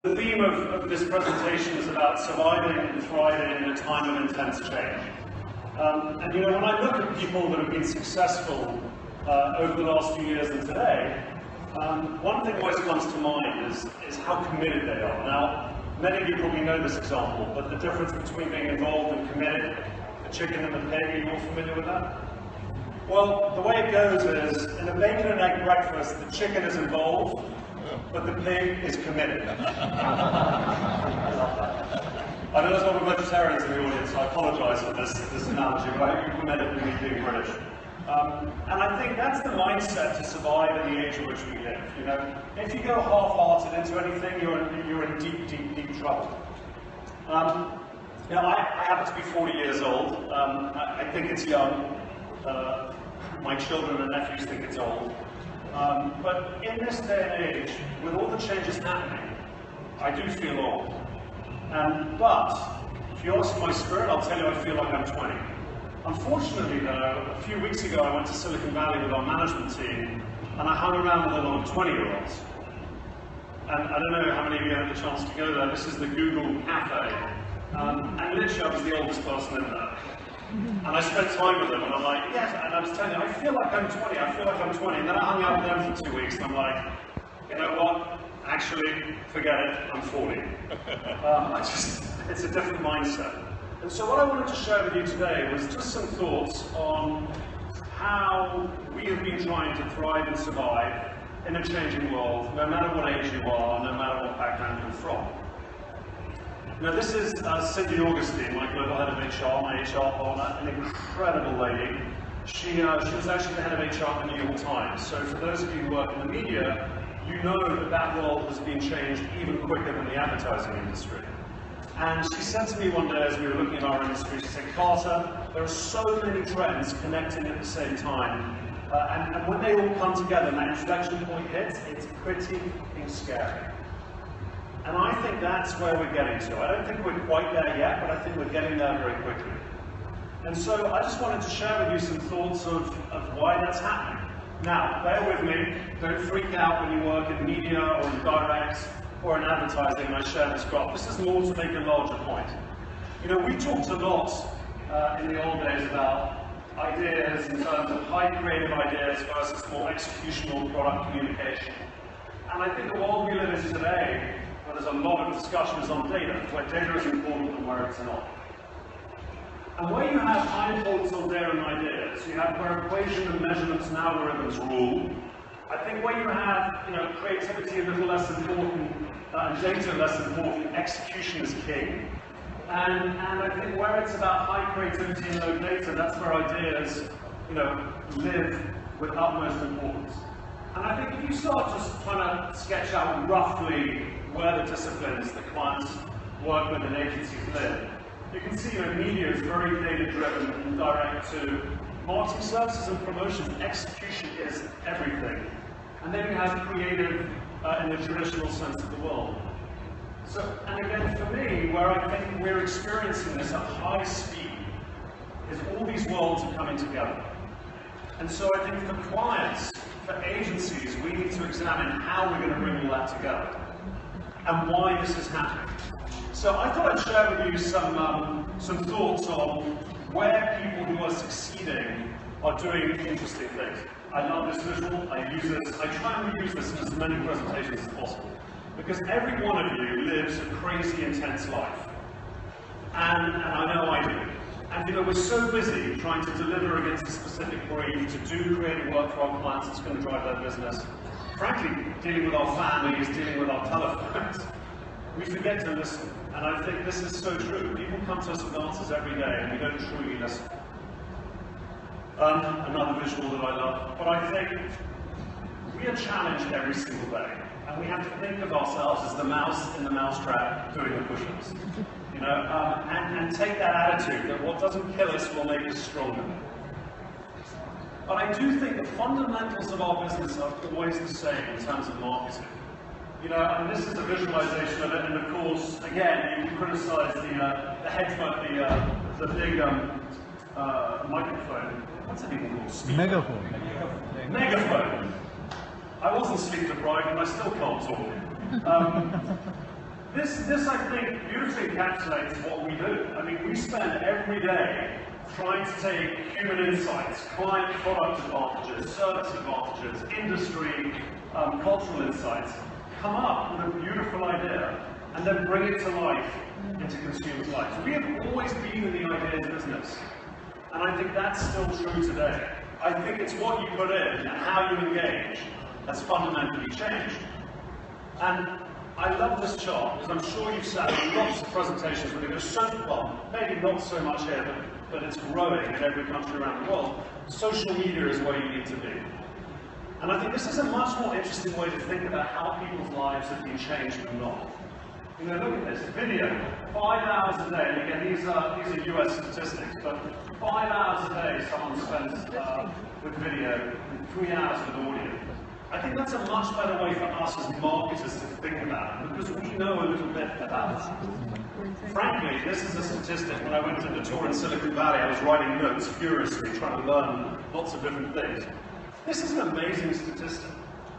The theme of this presentation is about surviving and thriving in a time of intense change. And you know, when I look at people that have been successful over the last few years and today, one thing always comes to mind is how committed they are. Now, many of you probably know this example, but the difference between being involved and committed, the chicken and the pig, are you all familiar with that? Well, the way it goes is, in a bacon and egg breakfast, the chicken is involved, but the pig is committed. I know there's a lot of vegetarians in the audience, so I apologise for this analogy, but I hope you committed to me being British. And I think that's the mindset to survive in the age in which we live. You know, if you go half-hearted into anything, you're in deep trouble. Now, I happen to be 40 years old. I think it's young. My children and nephews think it's old. But in this day and age, with all the changes happening, I do feel old. But if you ask my spirit, I'll tell you I feel like I'm 20. Unfortunately, though, a few weeks ago I went to Silicon Valley with our management team, and I hung around with a lot of 20-year-olds. And I don't know how many of you had the chance to go there. This is the Google Cafe. And literally, I was the oldest person in there. And I spent time with them, and I'm like, yes, and I was telling you, I feel like I'm 20, I feel like I'm 20. And then I hung out with them for 2 weeks, and I'm like, you know what? Actually, forget it, I'm 40. It's a different mindset. And so what I wanted to share with you today was just some thoughts on how we have been trying to thrive and survive in a changing world, no matter what age you are, no matter what background you're from. Now this is Cindy Augustine, my global head of HR, my HR partner, an incredible lady. She was actually the head of HR at the New York Times. So for those of you who work in the media, you know that world has been changed even quicker than the advertising industry. And she said to me one day as we were looking at our industry, she said, Carter, there are so many trends connecting at the same time. And when they all come together and that inflection point hits, it's pretty scary. And I think that's where we're getting to. I don't think we're quite there yet, but I think we're getting there very quickly. And so I just wanted to share with you some thoughts of why that's happening. Now, bear with me. Don't freak out when you work in media or in direct or in advertising and I share this graph. This is more to make a larger point. You know, we talked a lot in the old days about ideas in terms of high creative ideas versus more executional product communication. And I think the world we live in today, where there's a lot of discussions on data, where data is important and where it's not. And where you have high importance on data and ideas, you have where equation and measurements and algorithms rule. I think where you have, you know, creativity a little less important, data less important, execution is king. And I think where it's about high creativity and low data, that's where ideas, you know, live with utmost importance. And I think if you start just trying to sketch out roughly where the disciplines that clients work with and agencies live, you can see that media is very data-driven and direct to marketing services and promotion. Execution is everything. And then you have creative in the traditional sense of the world. So, and again, for me, where I think we're experiencing this at high speed is all these worlds are coming together. And so I think for clients, for agencies, we need to examine how we're going to bring all that together and why this is happening. So I thought I'd share with you some thoughts on where people who are succeeding are doing interesting things. I love this visual, I use this, I try and reuse this in as many presentations as possible. Because every one of you lives a crazy, intense life. And I know I do. And you know, we're so busy trying to deliver against a specific brief, to do creative work for our clients that's going to drive their business. Frankly, dealing with our families, dealing with our telephones, we forget to listen. And I think this is so true. People come to us with answers every day and we don't truly listen. Another visual that I love. But I think we are challenged every single day. And we have to think of ourselves as the mouse in the mousetrap doing the push-ups. You know, and take that attitude that what doesn't kill us will make us stronger. But I do think the fundamentals of our business are always the same in terms of marketing. You know, and this is a visualization of it, and of course, again, you can criticize the headphone, the big microphone. What's it even called? Megaphone. Megaphone. I wasn't sleep deprived, and I still can't talk. This I think, beautifully encapsulates what we do. I mean, we spend every day trying to take human insights, client product advantages, service advantages, industry, cultural insights, come up with a beautiful idea, and then bring it to life into consumers' lives. We have always been in the ideas business, and I think that's still true today. I think it's what you put in and how you engage that's fundamentally changed. And I love this chart because I'm sure you've sat in lots of presentations where they go so well, maybe not so much here, but it's growing in every country around the world. Social media is where you need to be. And I think this is a much more interesting way to think about how people's lives have been changed and not. You know, look at this, video, 5 hours a day, and again, these are US statistics, but 5 hours a day someone spends with video, and 3 hours with audio. I think that's a much better way for us as marketers to think about it, because we know a little bit about it. Frankly, this is a statistic. When I went to the tour in Silicon Valley, I was writing notes furiously, trying to learn lots of different things. This is an amazing statistic.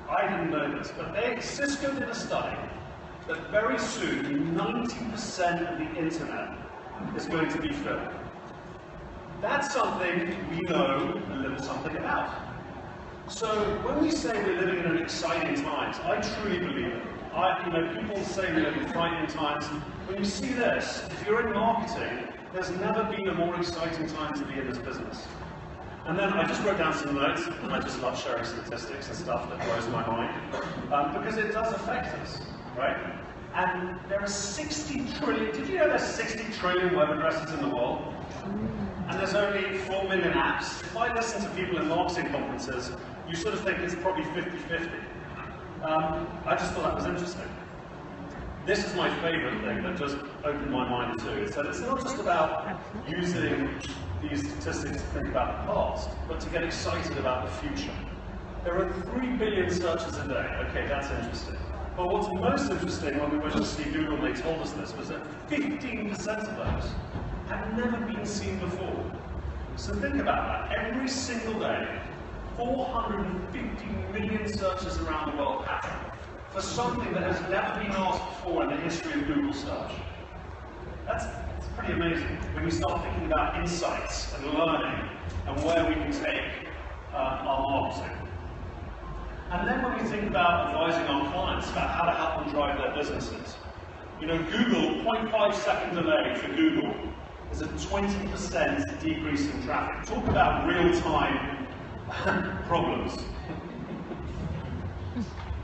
I didn't know this, but Cisco did a study that very soon 90% of the internet is going to be filmed. That's something we know a little something about. So when we say we're living in exciting times, I truly believe it. People say we live in frightening times. When you see this, if you're in marketing, there's never been a more exciting time to be in this business. And then I just wrote down some notes, and I just love sharing statistics and stuff that blows my mind, because it does affect us, right? And there are 60 trillion, did you know there's 60 trillion web addresses in the world? And there's only 4 million apps. If I listen to people in marketing conferences, you sort of think it's probably 50-50. I just thought that was interesting. This is my favorite thing that just opened my mind too. It's that it's not just about using these statistics to think about the past, but to get excited about the future. There are 3 billion searches a day. Okay, that's interesting. But what's most interesting when we went to see Google and they told us this was that 15% of those had never been seen before. So think about that. Every single day, 450 million searches around the world happen for something that has never been asked before in the history of Google search. That's pretty amazing when you start thinking about insights and learning and where we can take our marketing. And then when we think about advising our clients about how to help them drive their businesses, you know, Google, 0.5-second delay for Google is a 20% decrease in traffic. Talk about real-time problems.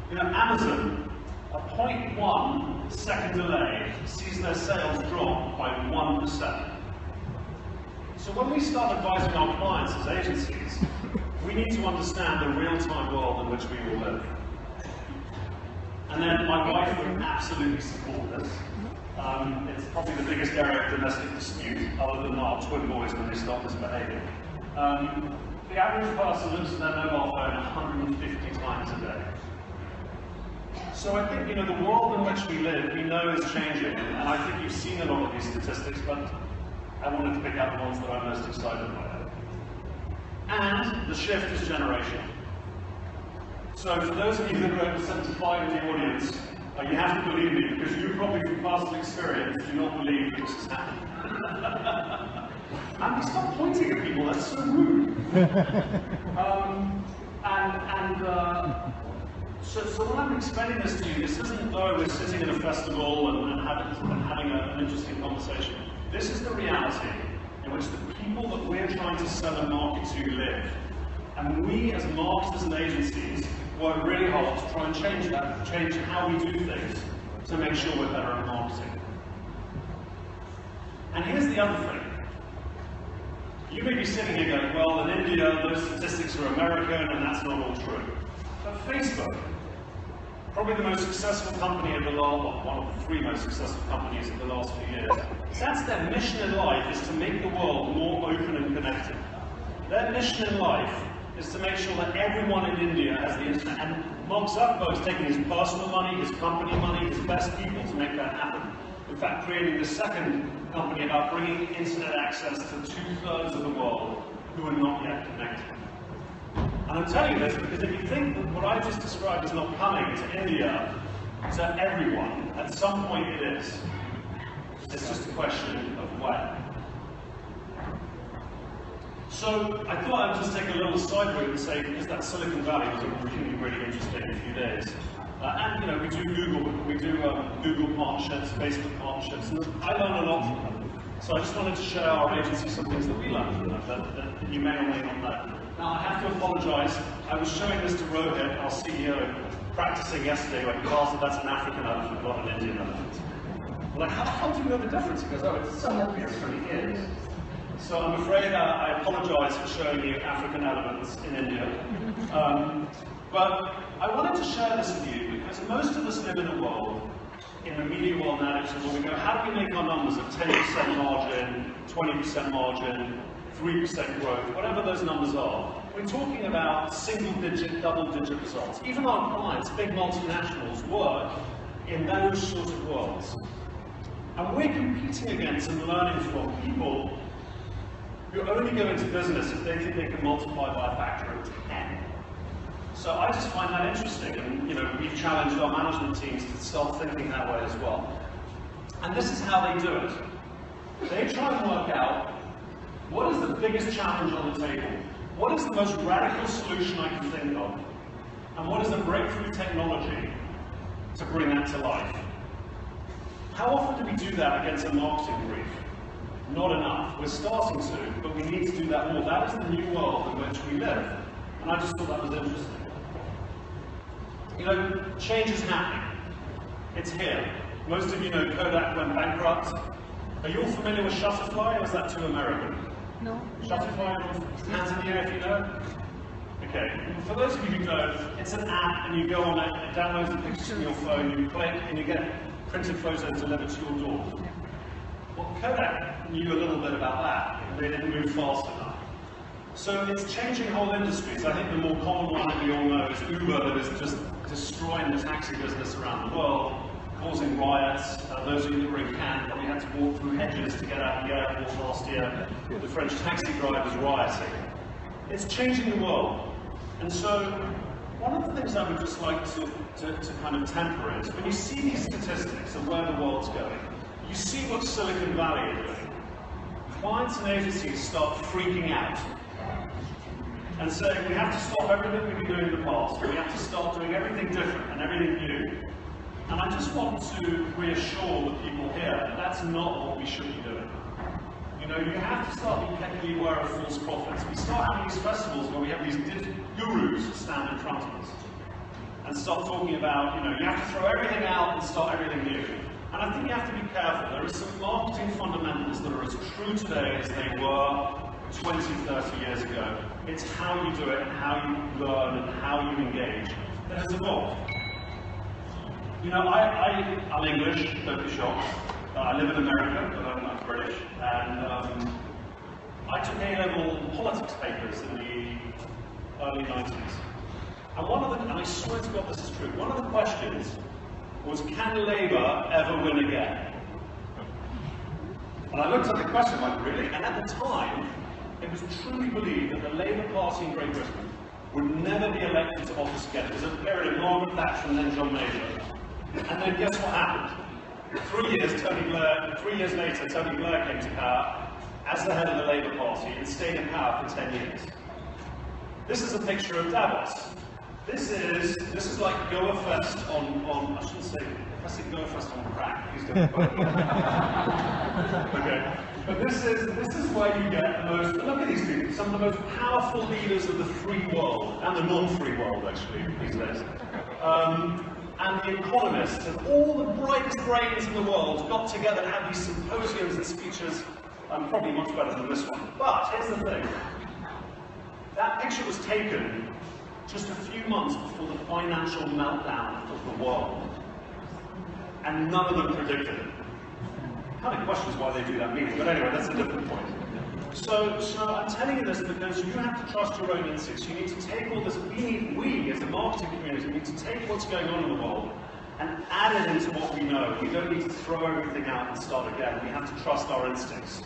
You know, Amazon, a 0.1-second delay sees their sales drop by 1%. So when we start advising our clients as agencies, we need to understand the real-time world in which we all live. And then my wife would absolutely support this. It's probably the biggest area of domestic dispute, other than our twin boys when they stop misbehaving. The average person looks at their mobile phone 150 times a day. So I think, you know, the world in which we live, we know is changing, and I think you've seen a lot of these statistics, but I wanted to pick out the ones that I'm most excited by. And the shift is generational. So for those of you that are over 75 in the audience, you have to believe me, because you probably from past experience do not believe that this is happening. And stop pointing at people, that's so rude. So when I'm explaining this to you, this isn't though we're sitting in a festival and having an interesting conversation. This is the reality in which the people that we're trying to sell and market to live. And we as marketers and agencies work really hard to try and change that, change how we do things to make sure we're better at marketing. And here's the other thing. You may be sitting here going, well, in India, those statistics are American and that's not all true. But Facebook, probably the most successful company of the last, one of the 3 most successful companies of the last few years, that's their mission in life, is to make the world more open and connected. Their mission in life is to make sure that everyone in India has the internet. And Mark Zuckerberg's taking his personal money, his company money, his best people to make that happen. In fact, creating the second company about bringing internet access to 2/3 of the world who are not yet connected. And I'm telling you this because if you think that what I just described is not coming to India, So everyone, at some point it is. It's just a question of when. So I thought I'd just take a little side route and say, because that Silicon Valley was a really interesting few days. And you know, we do Google partnerships, Facebook partnerships, and I learn a lot from them. So I just wanted to share our agency some things that we learned from them that you may or may not know. Now I have to apologise. I was showing this to Rohit, our CEO, practicing yesterday when he asked if that's an African elephant, not an Indian elephant. I'm like, how do you know the difference? He goes, oh, it's so obvious from the ears. So I'm afraid I apologise for showing you African elephants in India. But I wanted to share this with you because most of us live in a world, in the media world nowadays, where we go, how do we make our numbers of 10% margin, 20% margin, 3% growth, whatever those numbers are. We're talking about single-digit, double-digit results. Even our clients, big multinationals, work in those sorts of worlds. And we're competing against and learning from people who only go into business if they think they can multiply by a factor of 10. So I just find that interesting, and you know, we've challenged our management teams to start thinking that way as well. And this is how they do it. They try and work out, what is the biggest challenge on the table? What is the most radical solution I can think of? And what is the breakthrough technology to bring that to life? How often do we do that against a marketing brief? Not enough. We're starting to, but we need to do that more. That is the new world in which we live. And I just thought that was interesting. You know, change is happening. It's here. Most of you know Kodak went bankrupt. Are you all familiar with Shutterfly, or is that too American? No. Shutterfly, hands in the air if you know? Okay, for those of you who don't, it's an app and you go on it, it downloads the pictures from your phone, you click and you get printed photos delivered to your door. Well, Kodak knew a little bit about that, and they didn't move fast enough. So it's changing whole industries. I think the more common one that we all know is Uber, that is just destroying the taxi business around the world, causing riots. Those of you that were in Cannes probably had to walk through hedges to get out of the airport last year. The French taxi drivers rioting. It's changing the world. And so, one of the things I would just like to kind of temper is, when you see these statistics of where the world's going, you see what Silicon Valley are doing. Clients and agencies start freaking out and saying, we have to stop everything we've been doing in the past, we have to start doing everything different and everything new. And I just want to reassure the people here that that's not what we should be doing. You know, you have to start being carefully aware of false prophets. We start having these festivals where we have these gurus stand in front of us and start talking about, you know, you have to throw everything out and start everything new. And I think you have to be careful. There are some marketing fundamentals that are as true today as they were 20, 30 years ago. It's how you do it and how you learn and how you engage that has evolved. You know, I'm English, don't be shocked. I live in America, but I'm British. And I took A-level politics papers in the early 90s. And I swear to God this is true, one of the questions was, can Labour ever win again? And I looked at the question like, really? And at the time, it was truly believed that the Labour Party in Great Britain would never be elected to office again. It was a period of Margaret Thatcher and then John Major. And then guess what happened? 3 years later, Tony Blair came to power as the head of the Labour Party and stayed in power for 10 years. This is a picture of Davos. This is like Goafest on I shouldn't say, if I say Goafest on crack, please don't quote me. Okay. But this is where you get the most, look at these people, some of the most powerful leaders of the free world, and the non-free world actually, these days. And the economists and all the brightest brains in the world got together and had these symposiums and speeches, probably much better than this one. But here's the thing. That picture was taken just a few months before the financial meltdown of the world. And none of them predicted it. Kind of questions why they do that meeting, but anyway, that's a different point. So I'm telling you this because you have to trust your own instincts. You need to take all this, we as a marketing community, need to take what's going on in the world and add it into what we know. We don't need to throw everything out and start again. We have to trust our instincts.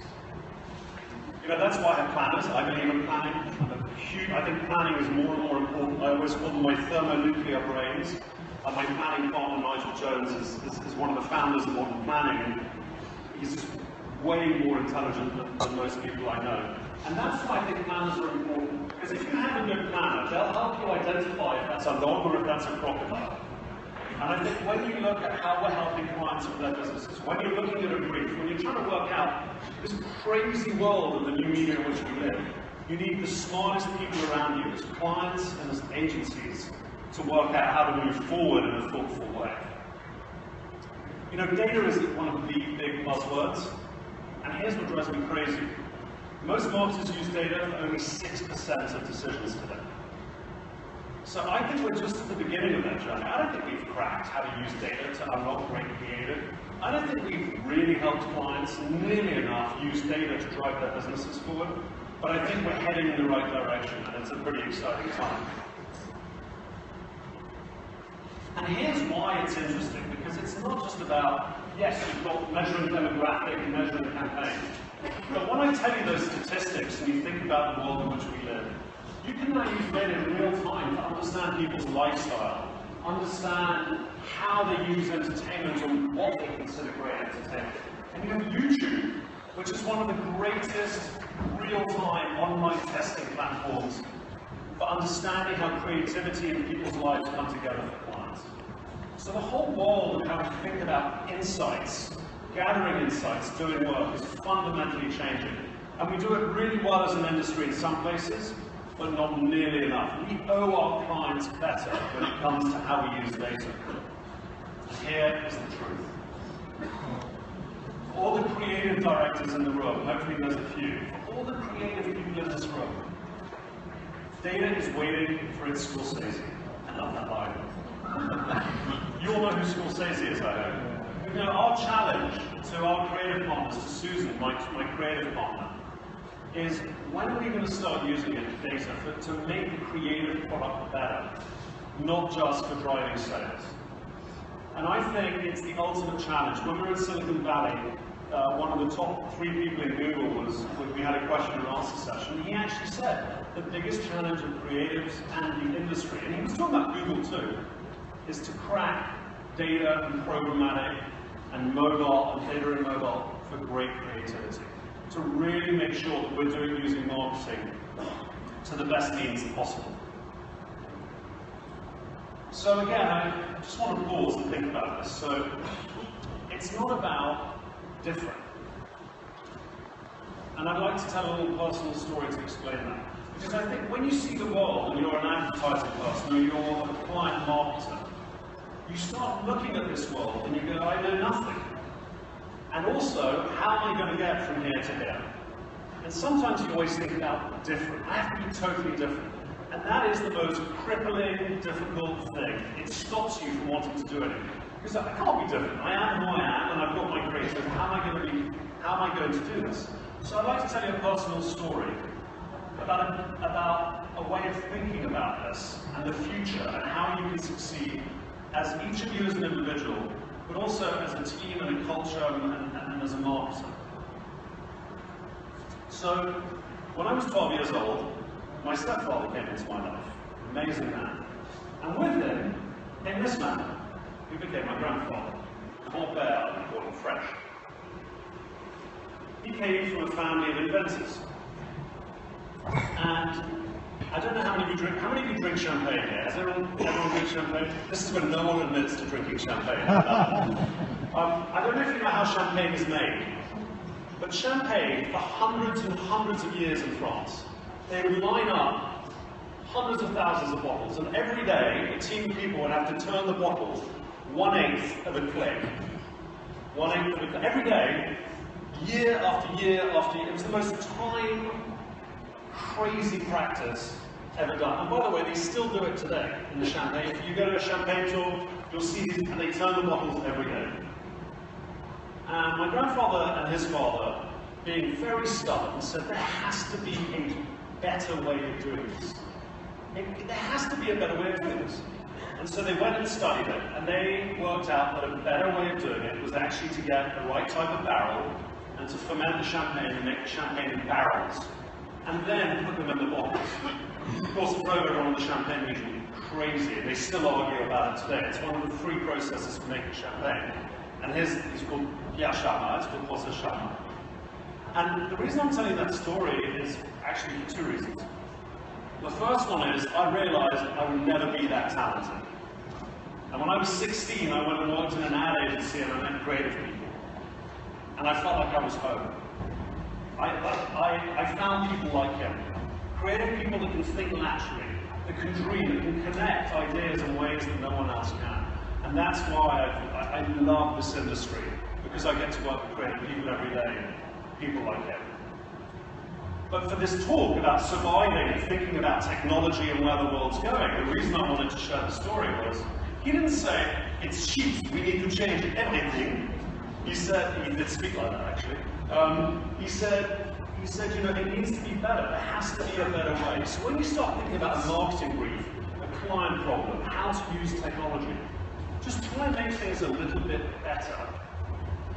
You know, that's why I have planners. I believe in planning. I think planning is more and more important. I always call them my thermonuclear brains. My planning partner, Nigel Jones, is one of the founders of modern planning, and he's just way more intelligent than most people I know. And that's why I think planners are important, because if you have a good planner, they'll help you identify if that's a dog or if that's a crocodile. And I think when you look at how we're helping clients with their businesses, when you're looking at a brief, when you're trying to work out this crazy world of the new media in which we live, you need the smartest people around you, as clients and as agencies, to work out how to move forward in a thoughtful way. You know, data is one of the big buzzwords, and here's what drives me crazy. Most marketers use data for only 6% of decisions today. So I think we're just at the beginning of that journey. I don't think we've cracked how to use data to unlock great creative. I don't think we've really helped clients nearly enough use data to drive their businesses forward, but I think we're heading in the right direction, and it's a pretty exciting time. And here's why it's interesting, because it's not just about, yes, you've got measuring demographic and measuring campaign, but when I tell you those statistics and you think about the world in which we live, you can now use data in real time to understand people's lifestyle, understand how they use entertainment and what they consider great entertainment. And you have YouTube, which is one of the greatest real-time online testing platforms for understanding how creativity in people's lives come together for clients. So the whole world of how we think about insights, gathering insights, doing work is fundamentally changing. And we do it really well as an industry in some places, but not nearly enough. We owe our clients better when it comes to how we use data. Here is the truth. For all the creative directors in the room, hopefully there's a few, for all the creative people in this room, data is waiting for its Scorsese. I love that line. You all know who Scorsese is, I hope. You know, our challenge to our creative partners, to Susan, my creative partner, is when are we going to start using it, data, to make the creative product better, not just for driving sales. And I think it's the ultimate challenge. When we were in Silicon Valley, one of the top 3 people in Google we had a question and answer session, and he actually said the biggest challenge of creatives and the industry, and he was talking about Google too, is to crack data and programmatic and mobile and data and mobile for great creativity. To really make sure that we're using marketing to the best means possible. So again, I just want to pause and think about this. So it's not about different. And I'd like to tell a little personal story to explain that. Because I think when you see the world and you're an advertising person or you're a client marketer, you start looking at this world and you go, I know nothing. And also, how am I going to get from here to here? And sometimes you always think about different. I have to be totally different. And that is the most crippling, difficult thing. It stops you from wanting to do anything. Because I can't be different. I am who I am, and I've got my creativity. How am I going to do this? So I'd like to tell you a personal story about a way of thinking about this and the future and how you can succeed as each of you as an individual, but also as a team and a culture and as a marketer. So, when I was 12 years old, my stepfather came into my life. Amazing man. And with him came this man, who became my grandfather. Goafest, we call him Fresh. He came from a family of inventors. And I don't know how many of you drink champagne here? Has everyone drink champagne? This is when no one admits to drinking champagne. I don't know if you know how champagne is made, but champagne, for hundreds and hundreds of years in France, they would line up hundreds of thousands of bottles, and every day a team of people would have to turn the bottles 1/8 of a click. 1/8 of a click. Every day, year after year after year. It was the most crazy practice ever done. And by the way, they still do it today in the champagne. If you go to a champagne tour, you'll see they turn the bottles every day. And my grandfather and his father, being very stubborn, said there has to be a better way of doing this. There has to be a better way of doing this. And so they went and studied it, and they worked out that a better way of doing it was actually to get the right type of barrel and to ferment the champagne and make the champagne in barrels, and then put them in the bottles. Of course, the program on the champagne is crazy, and they still argue about it today. It's one of the 3 processes for making champagne. And he's called Piachama, it's called Posachama. And the reason I'm telling that story is actually for 2 reasons. The first one is I realized I would never be that talented. And when I was 16, I went and worked in an ad agency and I met creative people. And I felt like I was home. I found people like him. Creative people that can think laterally, that can dream, that can connect ideas in ways that no one else can. And that's why I love this industry, because I get to work with creative people every day, people like him. But for this talk about surviving and thinking about technology and where the world's going, the reason I wanted to share the story was, he didn't say, it's shit, we need to change everything. He said, he did speak like that actually, he said, you know, it needs to be better, there has to be a better way. So when you start thinking about a marketing brief, a client problem, how to use technology, just try and make things a little bit better.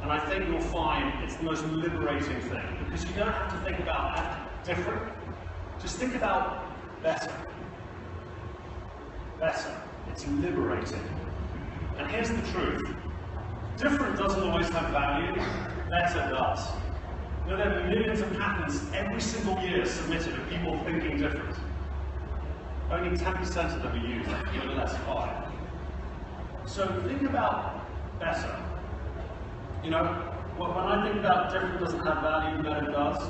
And I think you'll find it's the most liberating thing, because you don't have to think about different, just think about better. Better. It's liberating. And here's the truth. Different doesn't always have value, better does. You know, there are millions of patents every single year submitted of people thinking different. Only 10% of them are used, even less 5. So think about better. You know, when I think about different doesn't have value, better does,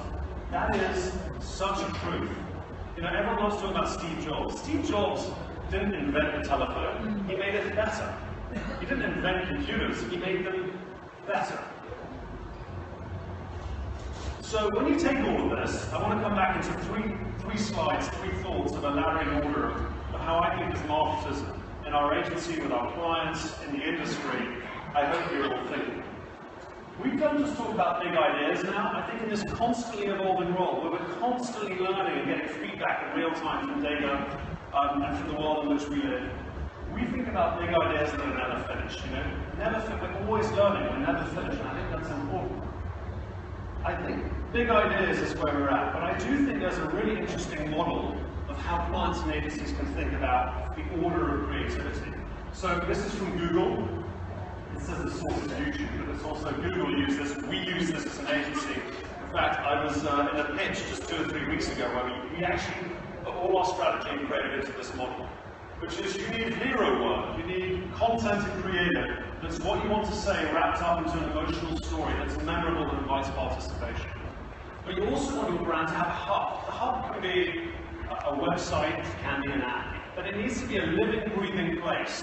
that is such a truth. You know, everyone loves talking about Steve Jobs. Steve Jobs didn't invent the telephone, he made it better. He didn't invent computers, he made them better. So when you take all of this, I want to come back into three slides, 3 thoughts of a laddering order of how I think as marketers in our agency, with our clients, in the industry, I hope you're all thinking. We don't just talk about big ideas now. I think in this constantly evolving world, where we're constantly learning and getting feedback in real time from data and from the world in which we live, we think about big ideas that are never finished. You know, we're always learning, we're never finished, and I think that's important. I think big ideas is where we're at, but I do think there's a really interesting model of how clients and agencies can think about the order of creativity. So this is from Google. It says the source is YouTube, but it's also Google use this. We use this as an agency. In fact, I was in a pitch just 2 or 3 weeks ago where we actually put all our strategy and creative into this model, which is you need hero work, you need content and creative that's what you want to say wrapped up into an emotional story that's memorable and invites participation. But you also want your brand to have a hub. The hub can be a website, it can be an app, but it needs to be a living, breathing place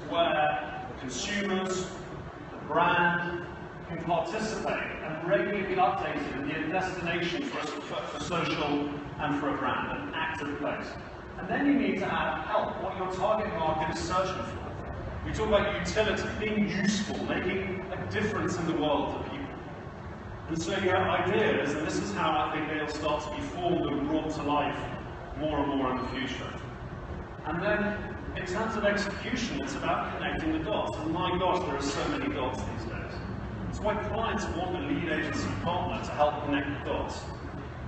where consumers, the brand, can participate and regularly be updated and be a destination for social and for a brand, an active place. And then you need to have help, what your target market is searching for. We talk about utility, being useful, making a difference in the world to people. And so you have ideas, and this is how I think they'll start to be formed and brought to life more and more in the future. And then, in terms of execution, it's about connecting the dots. And my gosh, there are so many dots these days. It's why clients want a lead agency partner to help connect the dots.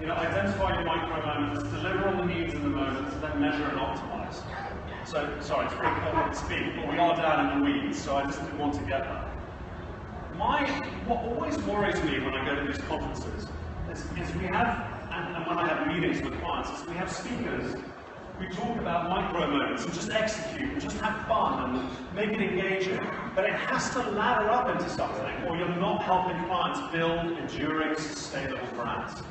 You know, identify your micro moments, deliver on the needs in the moments, then measure and optimize. So, sorry, it's pretty common to speak, but we are down in the weeds, so I just didn't want to get that. What always worries me when I go to these conferences is we have, and when I have meetings with clients, is we have speakers, we talk about micro moments and just execute and just have fun and make it engaging, but it has to ladder up into something, or you're not helping clients build enduring, sustainable brands.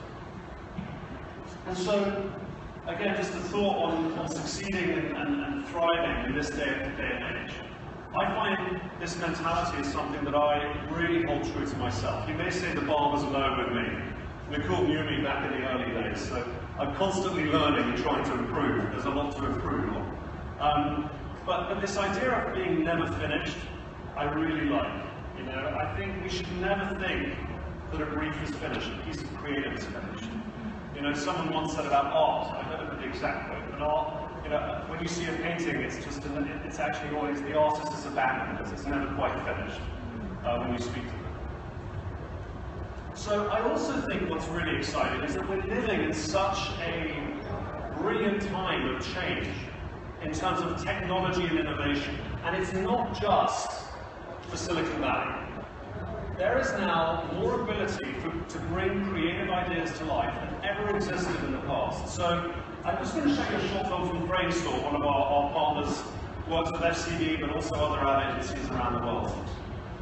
And so, again, just a thought on succeeding and thriving in this day and age. I find this mentality is something that I really hold true to myself. You may say the bar was low with me. Nicole knew me back in the early days, so I'm constantly learning and trying to improve. There's a lot to improve on. But this idea of being never finished, I really like. You know, I think we should never think that a brief is finished, a piece of creative is finished. You know, someone once said about art, I don't know the exact quote, but art, you know, when you see a painting, it's actually always the artist is abandoned because it's never quite finished when you speak to them. So I also think what's really exciting is that we're living in such a brilliant time of change in terms of technology and innovation. And it's not just for Silicon Valley. There is now more ability to bring creative ideas to life than ever existed in the past. So I'm just going to show you a short film from Framestore, one of our partners, works with FCB, but also other ad agencies around the world.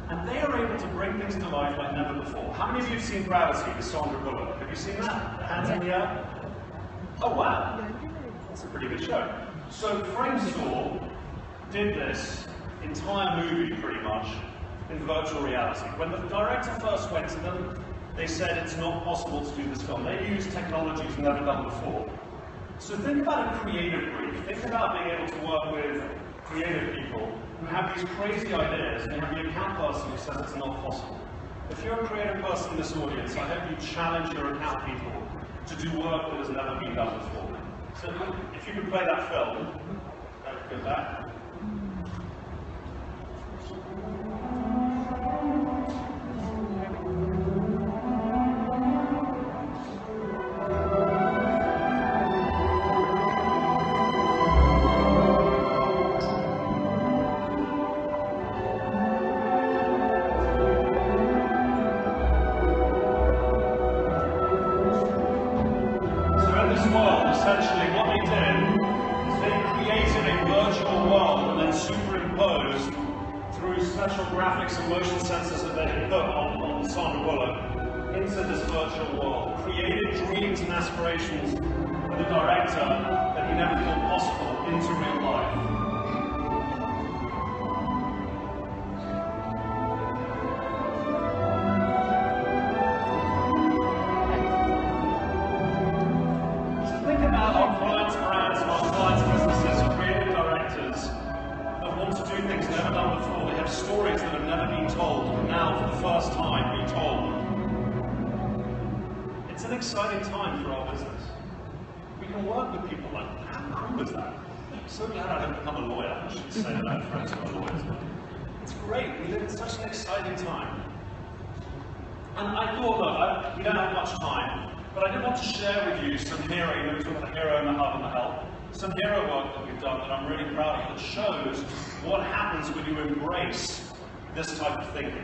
And they are able to bring things to life like never before. How many of you have seen Gravity with Sandra Bullock? Have you seen that? Hands in the air? Oh wow, that's a pretty good show. So Framestore did this entire movie pretty much in virtual reality. When the director first went to them, they said it's not possible to do this film. They used technologies never done before. So think about a creative brief. Think about being able to work with creative people who have these crazy ideas, and you have the account person who says it's not possible. If you're a creative person in this audience, I hope you challenge your account people to do work that has never been done before. So if you could play that film, go back. Essentially, what they did is they created a virtual world and then superimposed through special graphics and motion sensors that they had put on Sandra Bullock into this virtual world, created dreams and aspirations for the director that he never thought possible into real life. Our clients' brands and our clients' businesses are creative directors that want to do things never done before. They have stories that have never been told, but now for the first time be told. It's an exciting time for our business. We can work with people like that. How cool is that? I'm so glad I didn't become a lawyer. I shouldn't say that I have friends who are lawyers. It's great. We live in such an exciting time. And I thought, look, we don't have much time. But I did want to share with you some hero, we talk about the hero and the hub and the help, some hero work that we've done that I'm really proud of that shows what happens when you embrace this type of thinking.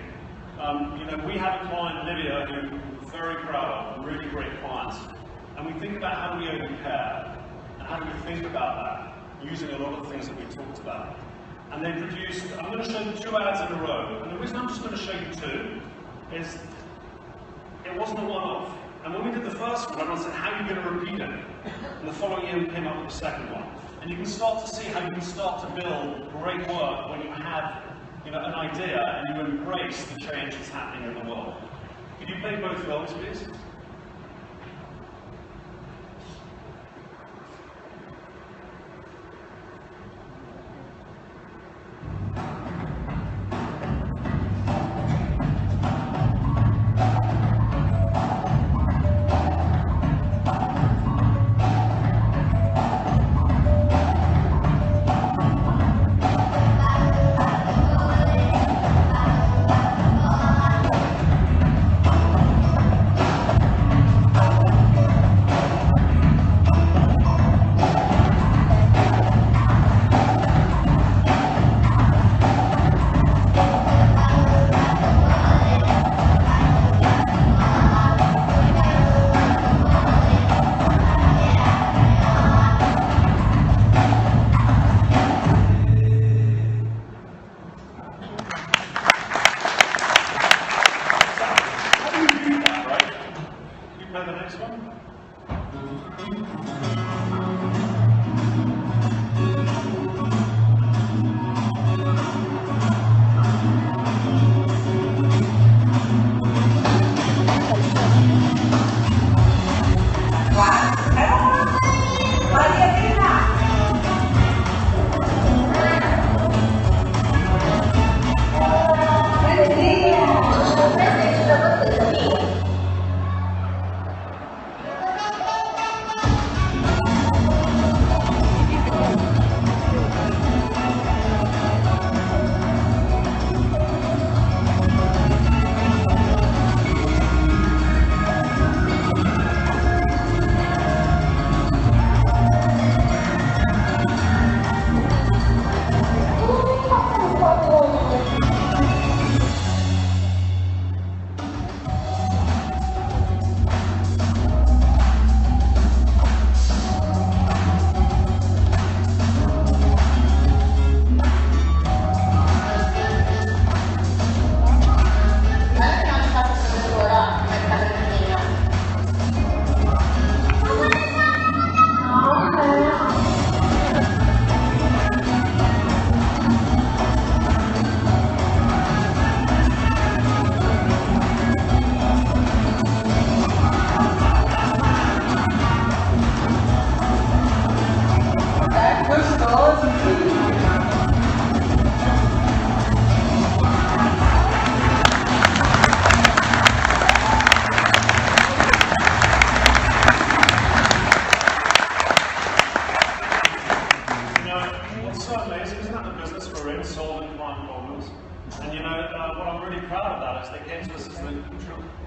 We have a client, Lydia, who we're very proud of, really great clients. And we think about how do we own care, and how do we think about that, using a lot of the things that we talked about. And they produced, I'm going to show you 2 ads in a row. And the reason I'm just going to show you 2 is it wasn't a one-off. And when we did the first one, everyone said, how are you going to repeat it? And the following year we came up with the second one. And you can start to see how you can start to build great work when you have an idea and you embrace the change that's happening in the world. Could you play both films, please?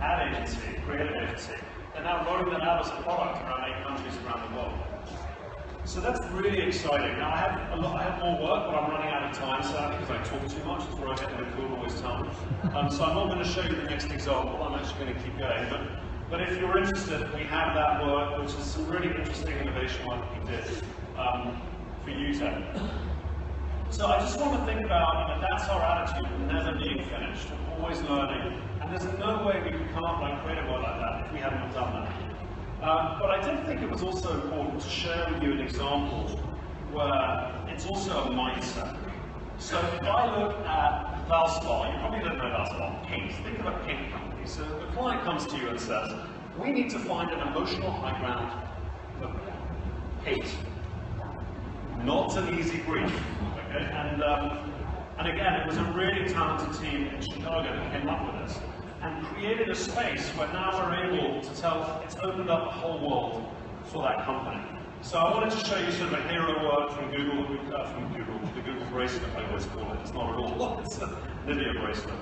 ad agency, creative agency. They're now rolling that out as a product around 8 countries around the world. So that's really exciting. Now I have more work, but I'm running out of time, sadly, because I talk too much. That's where I get the cool always tell me. So I'm not going to show you the next example. I'm actually going to keep going. But if you're interested, we have that work, which is some really interesting innovation work we did for UTech. So I just want to think about, that's our attitude, never being finished, always learning. And there's no way we could come up with a creative work like that if we hadn't done that. But I did think it was also important to share with you an example where it's also a mindset. So if I look at Valspar, you probably don't know Valspar, paint. Think of a paint company. So the client comes to you and says, we need to find an emotional high ground for paint. Not an easy brief. Okay? And again, it was a really talented team in Chicago that came up with this and created a space where now we're able to tell it's opened up the whole world for that company. So I wanted to show you sort of a hero work from Google, the Google bracelet I always call it. It's not at all, it's a Nivea bracelet.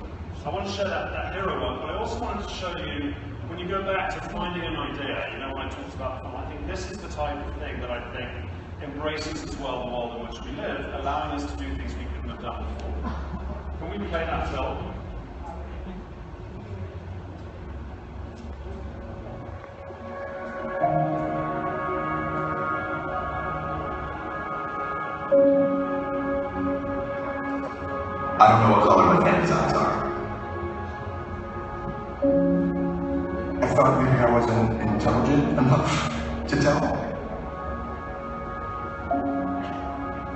I want to show that hero work, but I also wanted to show you, when you go back to finding an idea, when I talked about film, I think this is the type of thing that I think embraces as well the world in which we live, allowing us to do things we couldn't have done before. Can we play that film? I don't know what color my candy's eyes are. I thought maybe I wasn't intelligent enough to tell.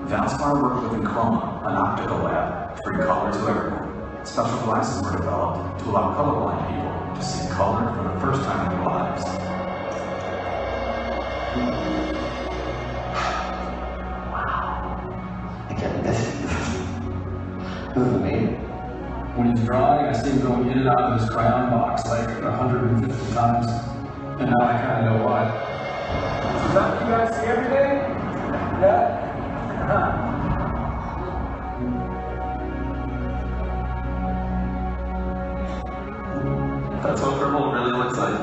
Valspar worked with Chroma, an optical lab, to bring color to everyone. Special glasses were developed to allow colorblind people to see color for the first time in their lives. Wow. I can't miss it. This is amazing. When he's drawing, I see him going in and out of his crayon box like 150 times. And now I kind of know why. Is that what you guys see every day? Yeah? That's what purple really looks like.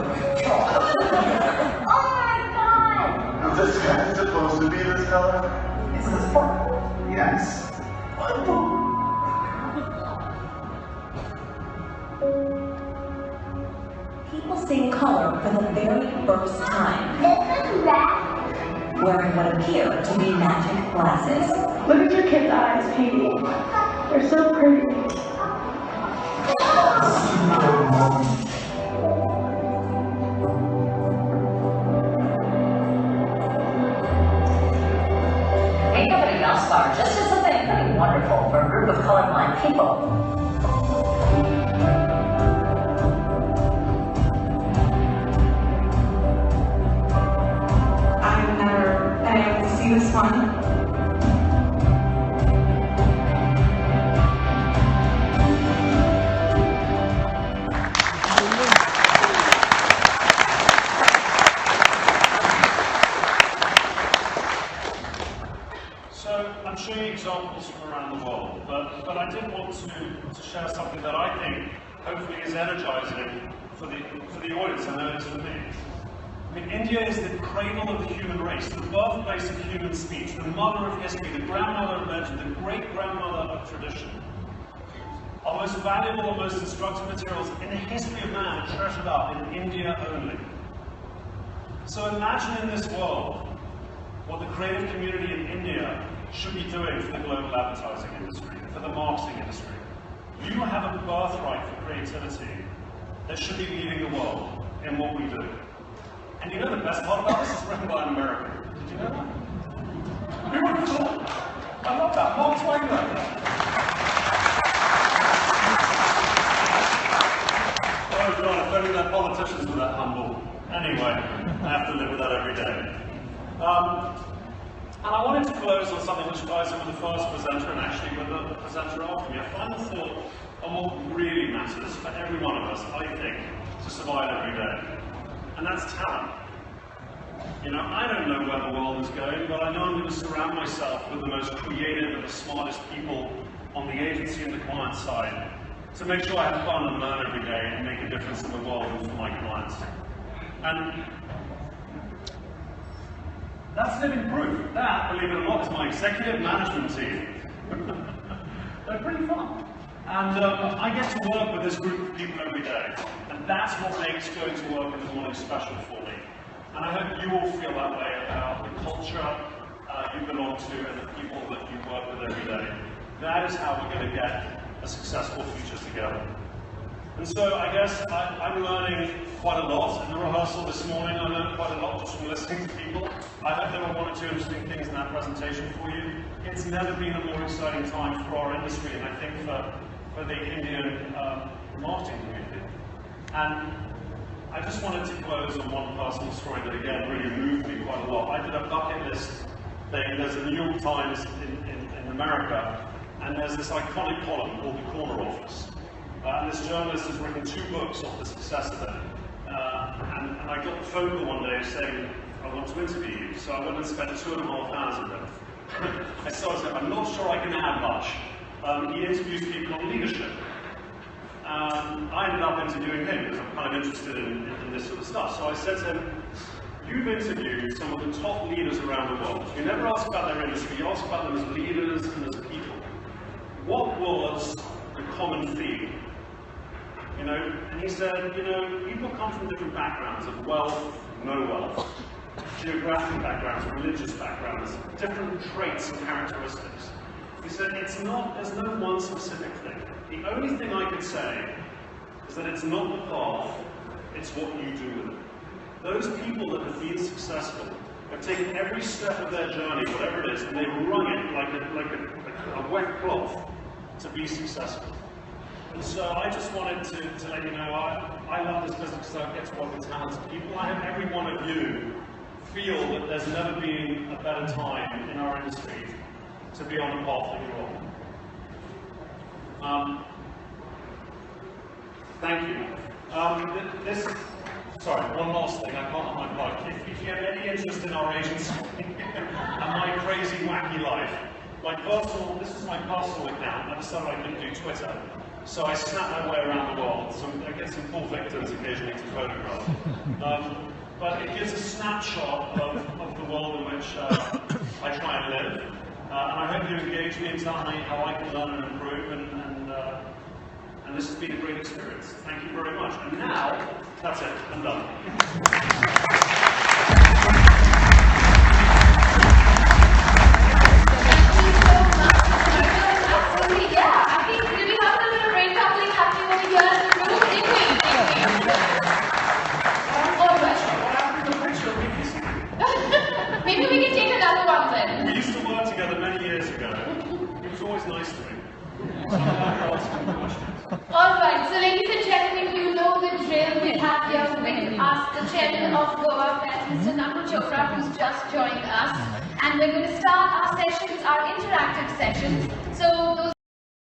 Oh my god! Is this guy supposed to be this color? Is this purple? Yes. People seeing color for the very first time. Isn't that? Wearing what appear to be magic glasses. Look at your kids' eyes, Petey. They're so pretty. Ain't nobody else far, just as something pretty wonderful for a group of colorblind people. I've never been able to see this one. So I'm showing you examples from around the world, but I did want to share something that I think hopefully is energizing for the audience. I know it's for me. I mean, India is the cradle of the human race, the birthplace of human speech, the mother of history, the grandmother of legend, the great-grandmother of tradition. Our most valuable and most instructive materials in the history of man are treasured up in India only. So imagine in this world what the creative community in India should be doing for the global advertising industry, for the marketing industry. You have a birthright for creativity that should be leading the world in what we do. And you know the best part about this is written by an American. Did you know that? Who would have thought? I love that. Mark Twain wrote that. Oh God, if only their politicians were that humble. Anyway, I have to live with that every day. And I wanted to close on something which ties in with the first presenter and actually with the presenter after me. A final thought on what really matters for every one of us, I think, to survive every day. And that's talent. You know, I don't know where the world is going, but I know I'm going to surround myself with the most creative and the smartest people on the agency and the client side. to make sure I have fun and learn every day and make a difference in the world and for my clients. And that's living proof. That, believe it or not, is my executive management team. They're pretty fun. And I get to work with this group of people every day. And that's what makes going to work in the morning special for me. And I hope you all feel that way about the culture you belong to and the people that you work with every day. That is how we're going to get a successful future together. And so I guess I'm learning quite a lot. In the rehearsal this morning, I learned quite a lot just from listening to people. I hope there were one or two interesting things in that presentation for you. It's never been a more exciting time for our industry, and I think for the Indian marketing community. And I just wanted to close on one personal story that, again, really moved me quite a lot. I did a bucket list thing. There's a New York Times in America, and there's this iconic column called The Corner Office. And this journalist has written 2 books off the success of it. And I got the phone call one day saying, I want to interview you. So I went and spent 2.5 hours with him. I started saying, I'm not sure I can add much. He interviews people on leadership. I ended up interviewing him because I'm kind of interested in this sort of stuff. So I said to him, you've interviewed some of the top leaders around the world. You never ask about their industry, you ask about them as leaders and as people. What was the common theme? You know, and he said, you know, people come from different backgrounds of wealth, no wealth, geographic backgrounds, religious backgrounds, different traits and characteristics. He said, there's no one specific thing. The only thing I could say is that it's not the path, it's what you do with it. Those people that have been successful have taken every step of their journey, whatever it is, and they've wrung it like a wet cloth to be successful. And so I just wanted to let you know, I love this business because I get to work with talented people. I hope every one of you feel that there's never been a better time in our industry to be on the path that you're on. Thank you. Sorry, one last thing, I can't have my plug. If you have any interest in our agency and my crazy, wacky life, this is my personal account. I decided I couldn't do Twitter. So I snap my way around the world. So I get some cool victims occasionally to photograph. But it gives a snapshot of the world in which I try and live. And I hope you engage me and tell me how I can learn and improve. And this has been a great experience. Thank you very much. And now, that's it. I'm done. Maybe we can take another one then. We used to work together many years ago. He was always nice to me. Alright, so ladies and gentlemen, you know the drill. We have here with us the chairman of Goafest, Mr. Nandu Chopra, who's just joined us. And we're going to start our sessions, our interactive sessions. So those